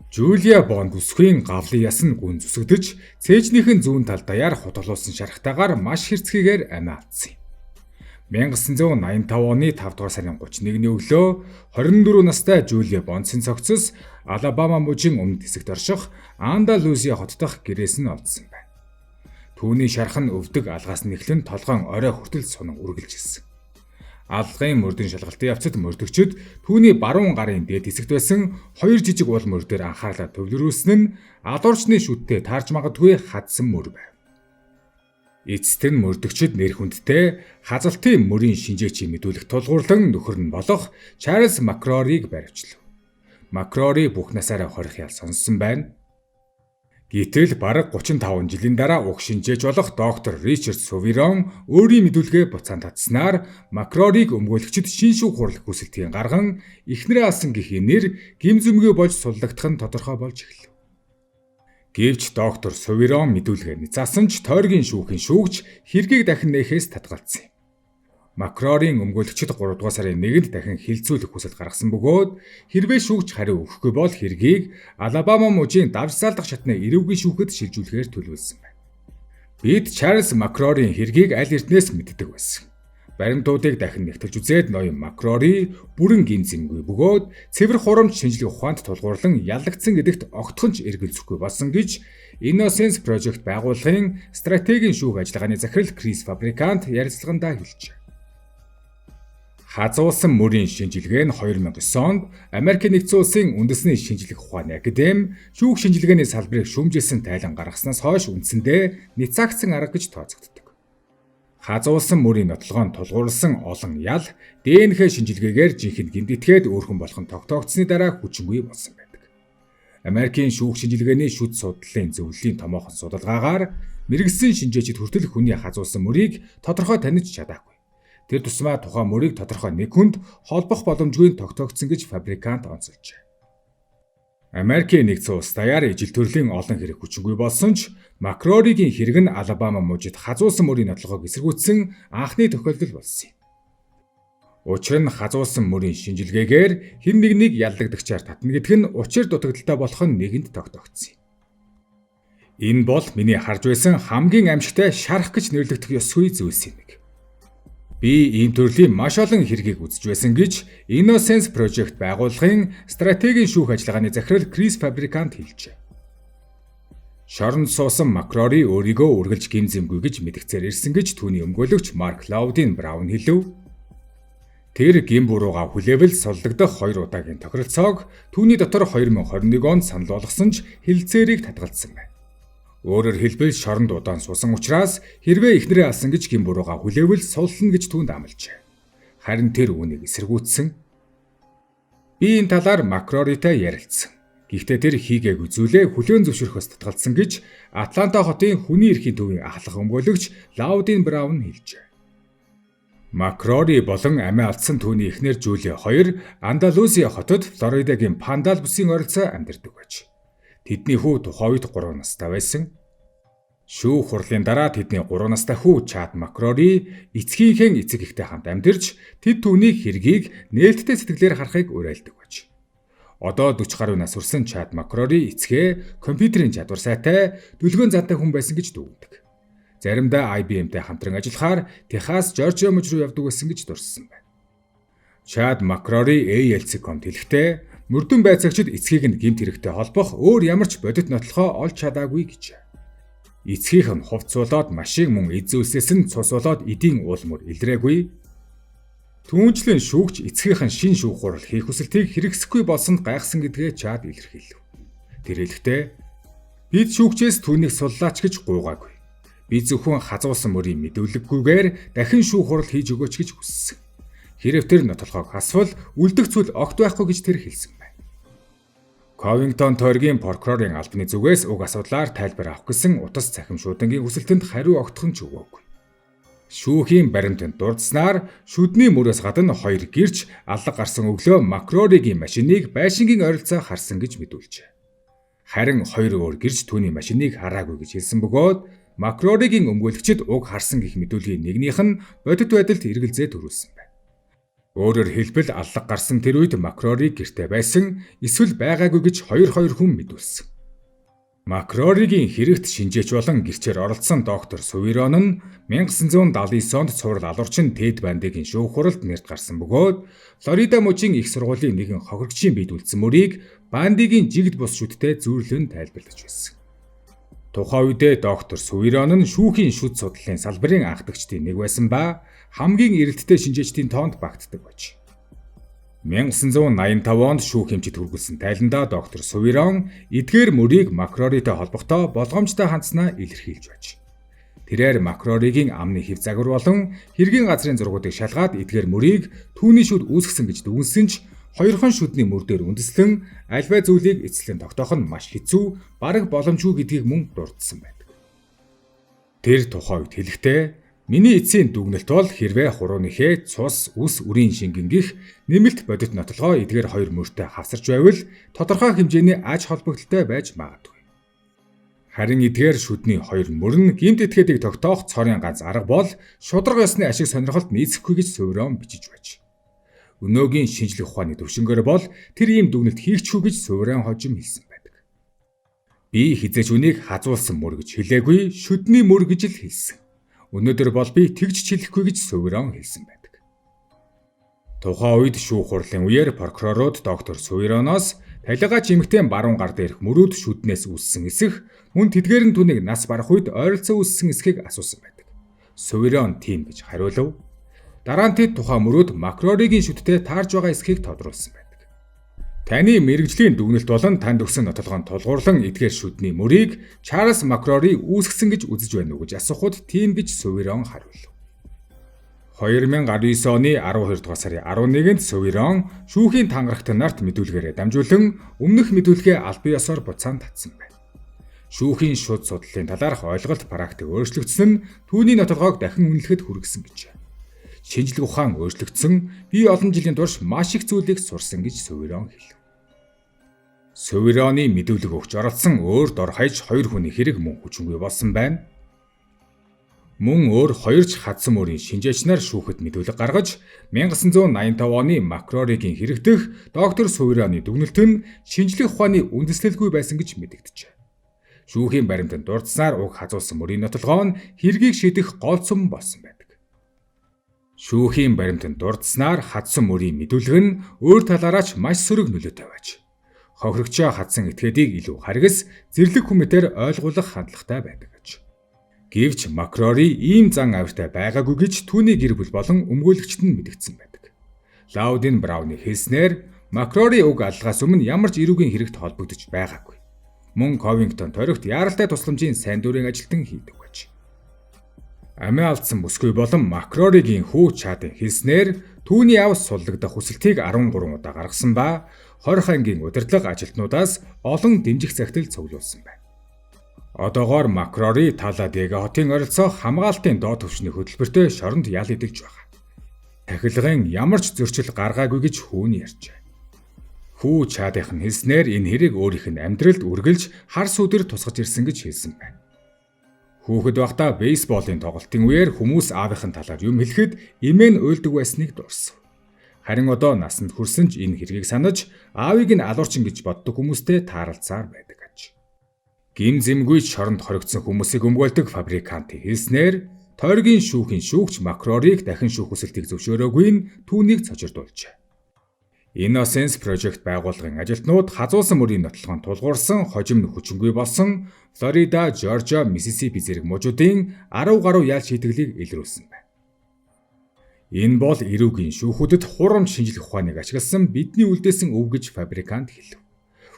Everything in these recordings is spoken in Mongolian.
Жулия Бонд бүсгүйн гавлын ясан гүн зүсгдэж, цээжнийхэн зүүн тал даяар хутгалуулсан шархтаагаар маш хэрцгийгээр амиа алдсан юм. 1985 оны 5 дугаар сарын 31-ний өглөө 24 настай Жулия Бондсын цогцос Алабама мужийн өмнөд хэсэгт орших Андалузиа хот дахь гэрээс нь олдсон байна. Түүний шарх нь өвдөг алгаас нэхлэн толгойн орой хүртэл сунан үргэлж ирсэн. Алгын мөрдөн шалгалтын явцад мөрдөгчд түүний баруун гарын дээд хэсэгт байсан хоёр жижиг уул мөр дээр анхаарлаа төвлөрүүлсэн нь адуурчны шүттэй таарч магадгүй хадсан мөр байв. Эцэст нь мөрдөгчд нэр хүндтэй хазалтын мөрийн шинжээчийг мэдүүлэх тулгуурлан нөхөр нь болох Чарльз Макрорийг баривчлав. Макрори бүх насаараа хорих ял сонссон байна. Гэтэл бараг 35 жилийн дараа уг шинжээч болох доктор Ричард Суверон өөрийн мэдүүлгээ буцаан татснаар Макрорийг өмгөөлөгчд шин шүүх хурлах хүсэлтийн гарган эхнэрээ алсан гэхийн нэр гимзүмгөө болж суллагдах нь тодорхой болж эхэлв. Гэвч доктор Суверон мэдүүлгээ заасан ч тойргийн шүүхийн шүүгч хэргийг дахин нээхээс татгалцсан юм. Макрорийн өмгөөлөгчд 3 дугаар сарын 1-нд дахин хилцүүлэх хүсэлт гаргасан бөгөөд хэрвээ шүүгч хариу өгөхгүй бол хэргийг Алабама мужийн давжсаалдах шатны эрүүгийн шүүхэд шилжүүлэхээр төлөвлөсөн байна. Бид Чарльз Макрорийн хэргийг аль эрднээс мэддэг байсан. Баримтуудыг дахин нэгтэлж үзээд ноён Макрори бүрэн гинзэмгүй бөгөөд цэвэр хурамч шинжилгээ ухаанд тулгуурлан яллагдсан гэдэгт огтхонч эргэлзэхгүй болсон гэж Innocence Project байгууллагын стратегийн шүүх ажиллагааны захирал Крис Фабрикант ярилцлагандаа хэлжээ. Хазуулсан мөрийн шинжилгээ нь 2009 онд Америк нэгдсэн улсын үндэсний шинжилгээ ухааны академи шүүх шинжилгээний салбарыг шүүмжилсэн тайлан гаргаснаас хойш үндсэндээ няцаагцсан арга гэж тооцогддог. Хазуулсан мөрийн нотлогоонд тулгуурласан олон ял ДНХ шинжилгээгээр жинхэнэ гэмтэтгээд өөрхөн болох нь тогтоогдсны дараа хүчингүй болсон байдаг. Америкийн шүүх шинжилгээний шүд судлалын зөвлөлийн томоохон судалгаагаар мэрэгсэн шинжээчид хүртэл хүний хазуулсан мөрийг тодорхой таних чадаагүй. Тэр тусмаа тухайн мөрийг тодорхой нэг хүнд холбох боломжгүй тогтоогдсон гэж Фабрикант онцолжээ. Америкийн нэгдсэн улс даяар ижил төрлийн олон хэрэг хүчингүй болсон ч Макроригийн хэрэг нь Алабама мужид хазуулсан мөрийн нотлогоог эсэргүүцсэн анхны тохиолдол болсон юм. Учир нь хазуулсан мөрийн шинжилгээгээр хэн нэгнийг яллагдагчаар татна гэдэг нь учир дутагдaltaй болох нь нэгэнд тогтоогдсон юм. Энэ бол миний харж байсан хамгийн амжигтай шарх гэж нэрлэгдэх ёсгүй зүйлс юм. Би ийм төрлийн маш олон хэргийг үзэж байсан гэж Innocence Project байгууллагын стратегийн шүүх ажиллагааны захирал Крис Фабрикант хэлжээ. Шоронд суусан Макрори өөрийгөө үргэлж гимзэмгүй гэж мэдгцээр ирсэн гэж түүний өмгөөлөгч Марк Лаудин Браун хэлв. Тэр гим бурууга хүлээвэл суллагдах 2 удаагийн тохиролцоог түүний дотор 2021 онд санал болгосон ч хилцээрийг татгалзсан байна. Өөрөөр хэлбэл шоронд удаан суусан учраас хэрвээ эхнэрээ алсан гэж гин бурууга хүлээвэл суллана гэж түүнд амлажээ. Харин тэр үүнийг эсэргүүцсэн. Би энэ талаар Макроритай ярилцсан. Гэхдээ тэр хийгээг үзүүлээ хүлээн зөвшөөрөхөөс татгалзсан гэж Атланта хотын хүний эрхийн төвийн ахлах өмгөөлөгч Лаудин Браун хэлжээ. Макрори болон амиа алдсан түүний эхнэр Жулия хоёр Андалузиа хотод Флоридагийн Пандал бүсийн ойролцоо амьдардаг байж. Тэдний хүү тухайн үед 3 настай байсан. Шүүх хурлын дараа тэдний 3 настай хүү Чад Макрори эцгийнхээ эцэг ихтэй хамт амьдарч тэд түүний хэргийг нээлттэй сэтгэлээр харахыг уриалдаг байж. Одоо 40 гаруй нас хүрсэн Чад Макрори эцгээ компьютерийн чадвар сайтай, дүлгөөн зантай хүн байсан гэж дүгнэдэг. Заримдаа IBM-тэй хамтран ажиллахаар Техас, Жоржиа муж руу явдаг байсан гэж дурссан байна. Чад Макрори ALC-комд хэлэхдээ мөрдөн байцаагчид эцгийг нь гэмт хэрэгтэй холбох өөр ямар ч бодит нотлохоо олж чадаагүй гэж. Эцгийнх нь хувцсуулаад машин мөн эд зүйлсээс нь цусуулаад эдийн уулмөр илрээгүй. Түүнчлэн шүүгч эцгийнх нь шин шүүх хурал хийх хүсэлтийг хэрэгсэхгүй болсонд гайхсан гэдгээ Чад илэрхийлв. Тэр хэлэхдээ бид шүүгчээс түүнийг суллаач гэж гуйгаагүй. Би зөвхөн хазуулсан мөрийн мэдүүлэггүйгээр дахин шүүх хурал хийж өгөөч гэж хүссэн. Хэрэг тэр нотлохоог хасвал үлдэх зүйл огт байхгүй гэж тэр хэлсэн байна. Ковингтон тойргийн прокурорын албаны зүгээс уг асуудлаар тайлбар авах гэсэн утас цахим шуудангийн хүсэлтэнд хариу огтхон ч өгөөгүй. Шүүхийн баримтанд дурдсанаар шүдний мөрөөс гадна 2 гэрч алга гарсан өглөө Макроригийн машиныг байшингийн ойролцоо харсан гэж мэдүүлжээ. Харин 2 өөр гэрч түүний машиныг хараагүй гэж хэлсэн бөгөөд Макроригийн өмгөөлөгчид уг харсан гэх мэдүүлгийн нэгнийх нь бодит байдалд эргэлзээ төрүүлсэн байна. Өөрөөр хэлбэл аллах гарсан тэр үед Макрори гэртээ байсан эсвэл байгаагүй гэж хоёр хүн мэдүүлсэн. Макроригийн хэрэгт шинжээч болон гэрчээр оролцсон доктор Суверон нь 1979 онд цуврал алуурчин Тед Бандигийн шүүх хуралд нэрт гарсан бөгөөд Флорида мужийн их сургуулийн нэгэн хохирогчийн биедүүлсэн мөрийг Бандигийн жигд бус шүдтэй зүйрлэн тайлбарлаж байсан. Тухайн үедээ доктор Суверон нь шүүхийн шүд судлалын салбарын анхдагчдын нэг байсан ба хамгийн эрэлттэй шинжээчдийн тоонд багтдаг байж. 1985 онд шүүх хэмжид хүргэлсэн тайландаа доктор Суверон эдгээр мөрийг Макроритой холбогдоо болгоомжтой хандсанаа илэрхийлж байж. Тэрээр Макроригийн амны хэв загвар болон хэргийн газрын зургуудыг шалгаад эдгээр мөрийг түүний шүд үүсгэсэн гэж дүгнсэн ч хоёрхан шүдний мөр дээр үндэслэн альва зүйлийг эцэслэн тогтоох нь маш хэцүү, бараг боломжгүй гэдгийг мөн дурдсан байдаг. Тэр тухайн үед хэлэхдээ миний эцсийн дүгнэлт бол хэрвээ хурууныхээ цус, үс, үрийн шингэн гих нэмэлт бодит нотолгоо эдгээр хоёр мөртэй хавсарч байвал тодорхой хэмжээний аж холбогдолтой байж магадгүй. Харин эдгээр шүдний хоёр мөр нь гэмт этгээдийг тогтоох цорын ганц арга бол шударга ёсны ашиг сонирхолд нийцэхгүй гэж Суверон бичиж байж. Өнөөгийн шинжлэх ухааны төвшнгөөр бол тэр ийм дүгнэлт хийчихүү гэж Суверон хожим хэлсэн байдаг. Би хизээч үнийг хазуулсан мөр гэж хэлээгүй, шүдний мөр гэж л хэлсэн. Өнөөдөр бол би тэгж хэлэхгүй гэж Суверон хэлсэн байдаг. Тухайн үед шүүх хурлын үеэр прокурорууд доктор Сувероноос талигач эмэгтэй баруун гар дээрх мөрүүд шүднээс үүссэн эсэх, мөн тэдгээр нь түүнийг нас барах үед ойролцоо үүссэн эсхийг асуусан байдаг. Суверон тийм гэж хариулв. Дараа нь тэд тухайн мөрүүд Макроригийн шүдтэй таарж байгаа эсхийг тодруулсан байдаг. Таны мэрэгжлийн дүгнэлт болон танд өгсөн нотолгоонд тулгуурлан эдгээр шүдний мөрийг Чарльз Макрори үүсгэсэн гэж үзэж байна уу гэж асуухад тийм гэж Суверон хариулв. 2019 оны 12 дугаар сарын 11-нд Суверон шүүхийн тангарагт нарт мэдүүлгээрээ дамжуулан өмнөх мэдүүлгээ аль бие ёсоор буцаан татсан байна. Шүүхийн шуд судлалын талаарх ойлголт практик өөрчлөгдсөн нь түүний нотолгоог дахин үнэлэхэд хүргэсэн гэж. Шинжлэх ухаан өөрчлөгдсөн, би олон жилийн турш маш их зүйлийг сурсан гэж Суверон хэлв. Сувероны мэдүүлэг өгч оролцсон өөр дор хаяж хоёр хүний хэрэг мөн хүчингүй болсон байна. Мөн өөр хоёрч хадсан мөрийн шинжээч нар шүүхэд мэдүүлэг гаргаж 1985 оны Макроригийн хэрэгтэх доктор Сувероны дүгнэлт нь шинжлэх ухааны үндэслэлгүй байсан гэж мэдэгджээ. Шүүхийн баримтанд дурдсанаар уг хазуулсан мөрийн нотолгоо нь хэргийг шийдэх гол цөм болсон байдаг. Шүүхийн баримтанд дурдсанаар хадсан мөрийн мэдүүлэг нь өөр талаараач маш сөрөг нөлөөтэй байж. Хохирогчоо хадсан этгээдийг илүү харгас, зэрлэг хүмүүтээр ойлгуулах хандлагатай байдаг гэж. Гэвч Макрори ийм зан авиртай байгаагүй гэж түүний гэр бүл болон өмгөөлөгчд нь мэдгдсэн байдаг. Лаудин Брауны хэлснээр Макрори уг аллагаас өмнө ямар ч эрүүгийн хэрэгт холбогдож байгаагүй. Мөн Ковингтон торигт яаралтай тусламжийн сайн дурын ажилтан хийдэг байж. Амиа алдсан бүсгүй болон Макроригийн хүү Чадын хэлснээр түүний авс суллагдах хүсэлтийг 13 удаа гаргасан ба 20 ангийн удирдлага ажилтнуудаас олон дэмжих захидал цуглуулсан байна. Одоогоор Макрори Таладега хотын ойролцоох хамгаалтын доод түвшний хөтөлбөртөө шоронд ял идэгж байгаа. Тахилгын ямар ч зөрчил гаргаагүй гэж хүүн ярьжээ. Хүү Чадынх нь хэлснээр энэ хэрэг өөрийнх нь амьдралд үргэлж хар сүдэр тусгаж ирсэн гэж хэлсэн байна. Хүүхэд байхдаа бейсболын тоглолтын үеэр хүмүүс аавынхын талаар юм хэлэхэд эмээн уйлдаг байсныг дурсав. Харин одоо насанд хүрсэн ч энэ хэргийг санаж аавыг нь алуурчин гэж боддог хүмүүстэй тааралцаар байдаг аж. Гим зэмгүй шоронд хоригдсон хүмүүсийг өмгөөлдөг фабрикантын хэлснээр тойргийн шүүхийн шүүгч Макрориг дахин шүүх хүсэлтийг зөвшөөрөөгүй нь түүнийг цочирдуулжээ. Innocence Project байгууллагын ажилтнууд хазуулсан мөрийн нотолгоонд тулгуурсан хожим хүчингүй болсон Флорида, Жоржиа, Миссисипи зэрэг мужуудын 10 гаруй ял шийтгэлийг илрүүлсэн байна. Энэ бол эрүүгийн шүүхүүдэд хурамч шинжлэх ухааныг ашигласан бидний үлдээсэн өв гэж фабрикант хэлв.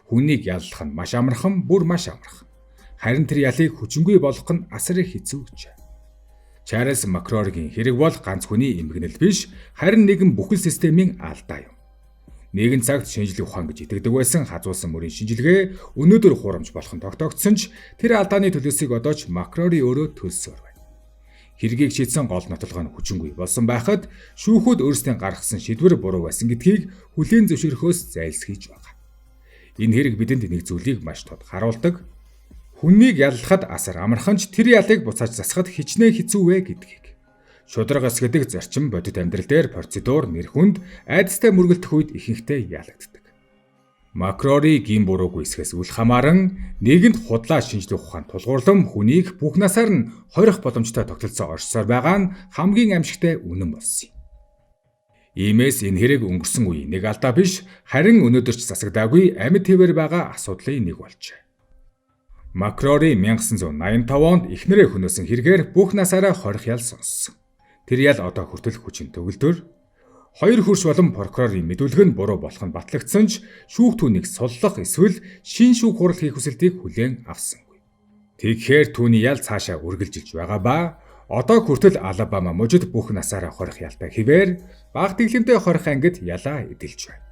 Хүнийг яллах нь маш амархан, бүр маш амархан. Харин тэр ялыг хүчингүй болгох нь асар их хэцүү гэж. Чарльз Макроригийн хэрэг бол ганц хүний эмгэнэл биш, харин нэгэн бүхэл системийн алдаа юм. Нэгэн цагт шинжлэх ухаан гэж итгэдэг байсан хазуулсан мөрийн шинжилгээ өнөөдөр хурамч болох нь тогтоогдсон ч тэр алдааны төлөөсийг одоо ч Макрори өөрөө төлсөөр байна. Хэргийг шийдсэн гол нотолгоо нь хүчингүй болсон байхад шүүхүүд өөрсдийн гаргасан шийдвэр буруу байсан гэдгийг хүлээн зөвшөөрөхөөс зайлсхийж байгаа. Энэ хэрэг бидэнд нэг зүйлийг маш тод харуулдаг. Хүнийг яллахад асар амархан ч тэр ялыг буцааж засахад хичнээн хэцүү вэ гэдгийг. Шударгас гэдэг зарчим бодит амьдрал дээр процедур, нэр хүнд, айдастай мөргөлдөх үед ихэнхдээ яалагддаг. Макрори гин буруугүй эсгээс үл хамааран нийгэмд худлаа шинжлэх ухаан тулгуурлан хүнийг бүх насаар нь хорих боломжтой тогтолцоо оршсоор байгаа нь хамгийн амьжигтай үнэн болсон юм. Иймээс энэ хэрэг өнгөрсөн үе нэг алдаа биш, харин өнөөдөр ч засагдаагүй амьд хэвээр байгаа асуудлын нэг болжээ. Макрори 1985 онд эхнэрээ хөнөөсөн хэрэгээр бүх насаараа хорих ял сонссон. Тэр ял одоо хүртэл хүчин төгөлдөр. 2 хөрш болон прокурорын мэдүүлэг нь буруу болох нь батлагдсан ч шүүх түүнийг суллах эсвэл шин шүүх хурал хийх хүсэлтийг хүлээн авсангүй. Тэгэхээр түүний ял цаашаа үргэлжилж байгаа ба одоо хүртэл Алабама мужид бүх насаараа хорих ялтай хэвээр бага дэглэмтэй хорих ангид ялаа эдэлж байна.